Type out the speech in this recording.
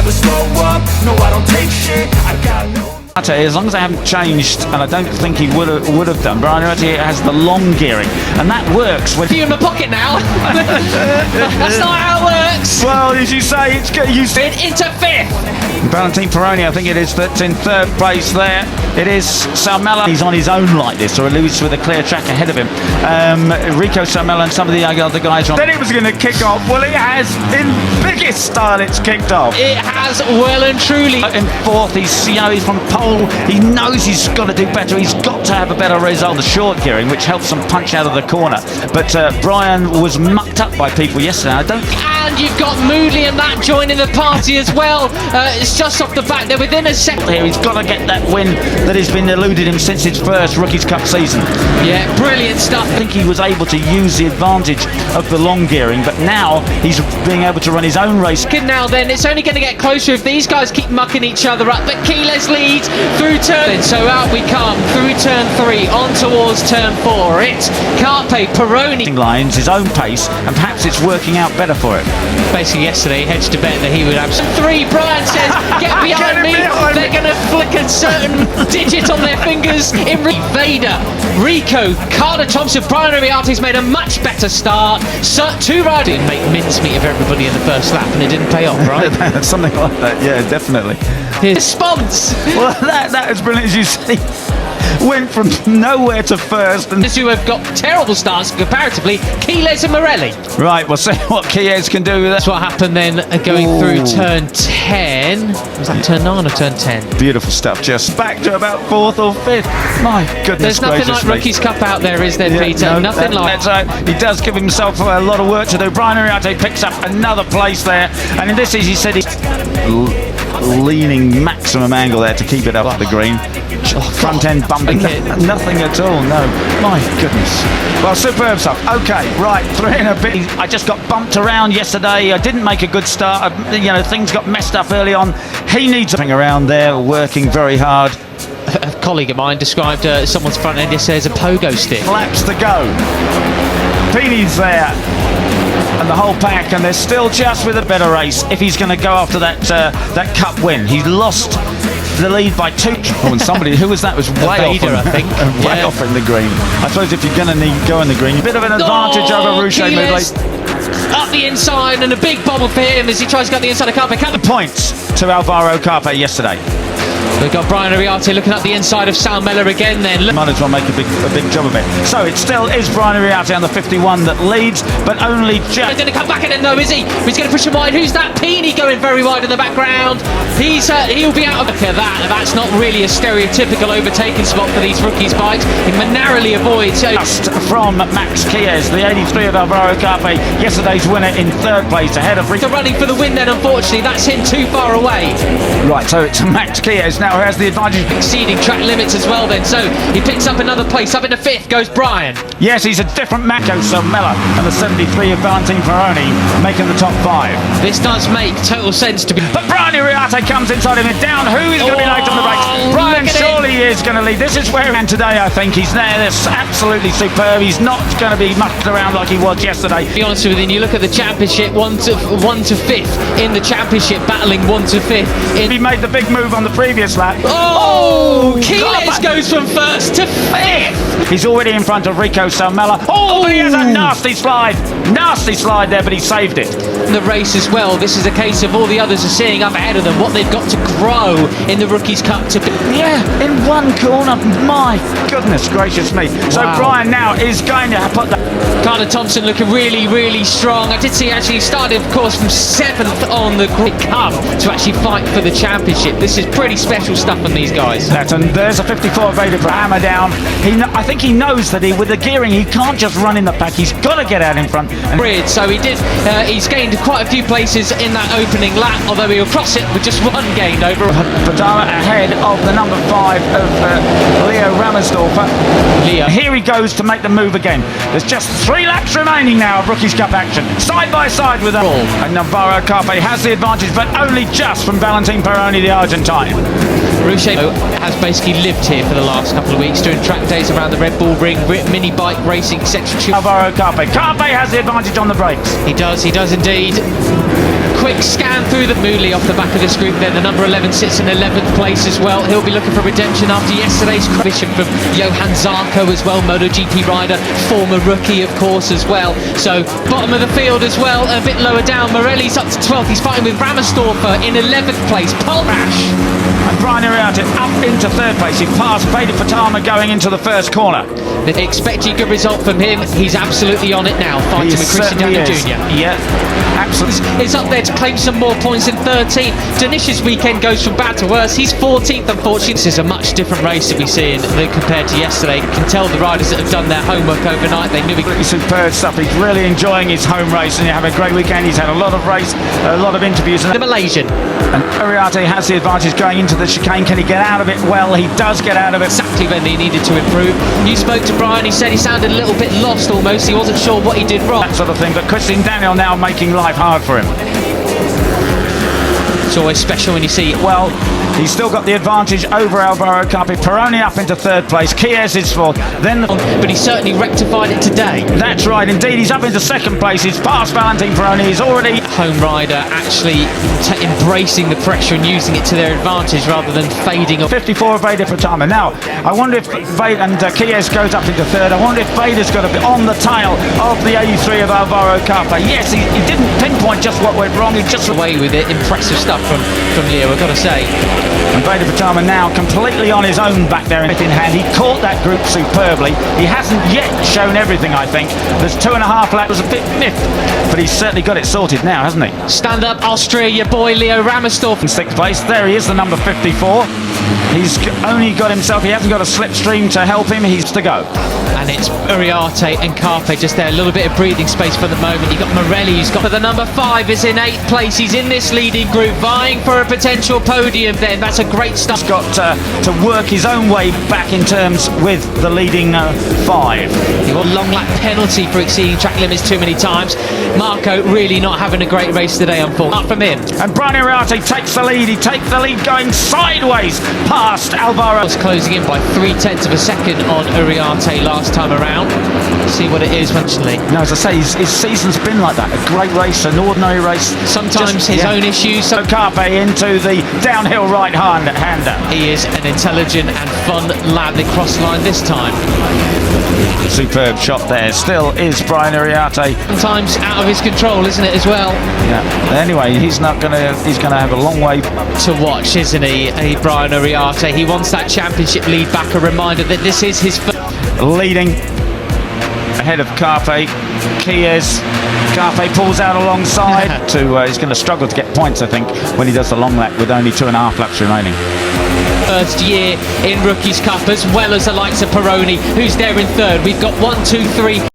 never slow up, no I don't take shit, I got no... As long as I haven't changed, and I don't think he would have done, Brian Ega has the long gearing, and that works when... You're in my pocket now. That's not how it works. Well, as you say, it's into fifth. Valentine Peroni, I think it is, that's in third place there. It is Salmela. He's on his own like this, or at least with a clear track ahead of him. Rico Salmela and some of the other guys on. Then it was going to kick off. Well, it has, in biggest style, it's kicked off. It has well and truly. In fourth, he's from pole. He knows he's got to do better. He's got to have a better result. The short gearing, which helps him punch out of the corner. But Brian was mucked up by people yesterday. And you've got Moodley and that joining the party as well. It's just off the back. They're within a second. Here, he's got to get that win that has been eluded him since his first Rookies Cup season. Yeah, brilliant stuff. I think he was able to use the advantage of the long gearing, but now he's being able to run his own race. Now then, it's only going to get closer if these guys keep mucking each other up. But Keyless leads through turn. So out we come through turn 3 on towards turn 4. It's Carpe Peroni. Lines his own pace, and perhaps it's working out better for him. Basically, yesterday he hedged to bet that he would have 3. Brian says, "Get behind me." They're going to flick a certain digit on their fingers. In Veda, Rico, Carter Thompson, Brian Ariarte's made a much better start. So, 2 riders didn't make mincemeat of everybody in the first lap, and it didn't pay off, right? Something like that, yeah, definitely. His response. Well, that is brilliant, as you see. Went from nowhere to first. And who have got terrible starts comparatively, Keyless and Morelli. Right, we'll see what Keyless can do with that. That's what happened then going through turn 10. Was that turn 9 or turn 10? Beautiful stuff. Just back to about 4th or 5th. My goodness. There's nothing like Rookies Cup out there, is there, Peter? No, nothing like. He does give himself a lot of work to do. Brian Ariarte picks up another place there. And in this, as he said, he's leaning maximum angle there to keep it up the green. Front end bumping, nothing at all, no. My goodness. Well, superb stuff. Okay, right, 3 and a bit. I just got bumped around yesterday. I didn't make a good start. Things got messed up early on. He needs something around there, working very hard. A colleague of mine described someone's front end yesterday as a pogo stick. Laps to go. Petey's there. And the whole pack, and they're still just with a better race if he's going to go after that cup win. He's lost the lead by 2. Oh, and somebody, who was that? Was way Veda, off, I think. Way off in the green. I suppose if you're going to go in the green, a bit of an advantage over Rouge Moodley. Up the inside, and a big bobble for him as he tries to get the inside of Carpe. The points to Alvaro Carpe yesterday. We've got Brian Ariarte looking up the inside of Salmela again then. Might as well make a big job of it. So it still is Brian Ariarte on the 51 that leads, but only just... He's going to come back in it though, is he? He's going to push him wide. Who's that? Peony going very wide in the background. He'll be out of... Look at that. That's not really a stereotypical overtaking spot for these rookies' bikes. He narrowly avoids... Just from Max Keys, the 83 of Alvaro Carpe, yesterday's winner in 3rd place ahead of... They're running for the win then, unfortunately. That's him too far away. Right, so it's Max Keys now who has the advantage. Exceeding track limits as well then, so he picks up another place. Up into 5th goes Brian. Yes, he's a different Mako Salmela and the 73 of Valentine Peroni making the top 5. This does make total sense to be... But Brian Ariarte comes inside him and down. Who is going to be late on the brakes? Brian surely is going to lead. This is where, and today I think he's there. That's absolutely superb. He's not going to be mucked around like he was yesterday. To be honest with you, you look at the championship, 1 to 5th in the championship, battling 1 to 5th. He made the big move on the previous lap. Oh, Keyless goes from 1st to 5th. He's already in front of Rico Salmela. Oh, but he has a nasty slide there, but he saved it. The race as well. This is a case of all the others are seeing up ahead of them what they've got to grow in the Rookies Cup to be. Yeah, in one corner. My goodness gracious me. So Brian now is going to put that. Carter Thompson looking really, really strong. I did see actually started, of course, from 7th on the Cup to actually fight for the championship. This is pretty special stuff on these guys. And there's a 54 Veda Pratama down. I think he knows that with the gearing, he can't just run in the pack. He's got to get out in front. So he's gained quite a few places in that opening lap, although he'll cross it with just 1 gained over. Pratama ahead of the number 5 of Leo Rammersdorfer. Here he goes to make the move again. There's just 3 laps remaining now of Rookies Cup action. Side by side with them. And Navarro Carpe has the advantage, but only just from Valentine Peroni, the Argentine. Rouge has basically lived here for the last couple of weeks, doing track days around the Red Bull Ring, mini bike racing, etc. Alvaro Carpe has the advantage on the brakes. He does indeed. quick scan through the Mooley off the back of this group then. The number 11 sits in 11th place as well. He'll be looking for redemption after yesterday's crash from Johan Zarco as well, MotoGP rider, former rookie of course as well. So bottom of the field as well, a bit lower down. Morelli's up to 12th. He's fighting with Ramersdorfer in 11th place. Polrash. And Brian Iriarte up into third place. He passed Veda Pratama going into the first corner. Expecting a good result from him. He's absolutely on it now, fighting with Christian Daniel Jr. Yeah, absolutely. Is up there to claim some more points in 13th. Danish's weekend goes from bad to worse. He's 14th, unfortunately. This is a much different race that we see compared to yesterday. You can tell the riders that have done their homework overnight. They knew it. Superb stuff. He's really enjoying his home race, and you have a great weekend. He's had a lot of interviews. The Malaysian. And Iriarte has the advantage going into the chicane. Can he get out of it? Well, he does get out of it. Exactly when he needed to improve. You spoke to Brian, he said he sounded a little bit lost almost. He wasn't sure what he did wrong. That sort of thing, but Christian Daniel now making life hard for him. It's always special when you see. Well, he's still got the advantage over Alvaro Carpi. Peroni up into third place. Chies is fourth. But he certainly rectified it today. That's right, indeed. He's up into second place. He's past Valentin Peroni. He's already home rider actually embracing the pressure and using it to their advantage rather than fading. 54 Veda Pratama. Now, I wonder if Veda and Chies goes up into third. I wonder if Veda's got to be on the tail of the 83 of Alvaro Carpi. Yes, he didn't pinpoint just what went wrong. He just away with it. Impressive stuff from Leo, I've got to say. And Veda Pratama now completely on his own back there in hand. He caught that group superbly. He hasn't yet shown everything, I think. There's 2.5 laps. Was a bit miffed, but he's certainly got it sorted now, hasn't he? Stand up, Austria, your boy Leo Ramersdorf. In sixth place. There he is, the number 54. He's only got himself, he hasn't got a slipstream to help him. He's to go. And it's Iriarte and Carpe just there, a little bit of breathing space for the moment. You've got Morelli, who's got the number 5, is in 8th place. He's in this leading group, vying for a potential podium then. That's a great start. He's got to work his own way back in terms with the leading 5. He got a long lap penalty for exceeding track limits too many times. Marco really not having a great race today, unfortunately. Not from him. And Brian Iriarte takes the lead. He takes the lead going sideways past Alvaro. Was closing in by 0.3 of a second on Iriarte last time around. See what it is eventually. No, as I say, his season's been like that. A great race, an ordinary race. Sometimes his own issues. So Carpe into the downhill right-hander. He is an intelligent and fun lad. They cross the line this time. Superb shot there. Still is Brian Iriarte. Sometimes out of his control, isn't it, as well? Yeah. Anyway, he's gonna have a long way to watch, isn't he? Brian Iriarte. He wants that championship lead back. A reminder that this is his leading ahead of Carpe. Chies. Carpe pulls out alongside. He's going to struggle to get points, I think, when he does the long lap with only 2.5 laps remaining. First year in Rookies Cup, as well as the likes of Peroni, who's there in third. We've got 1, 2, 3.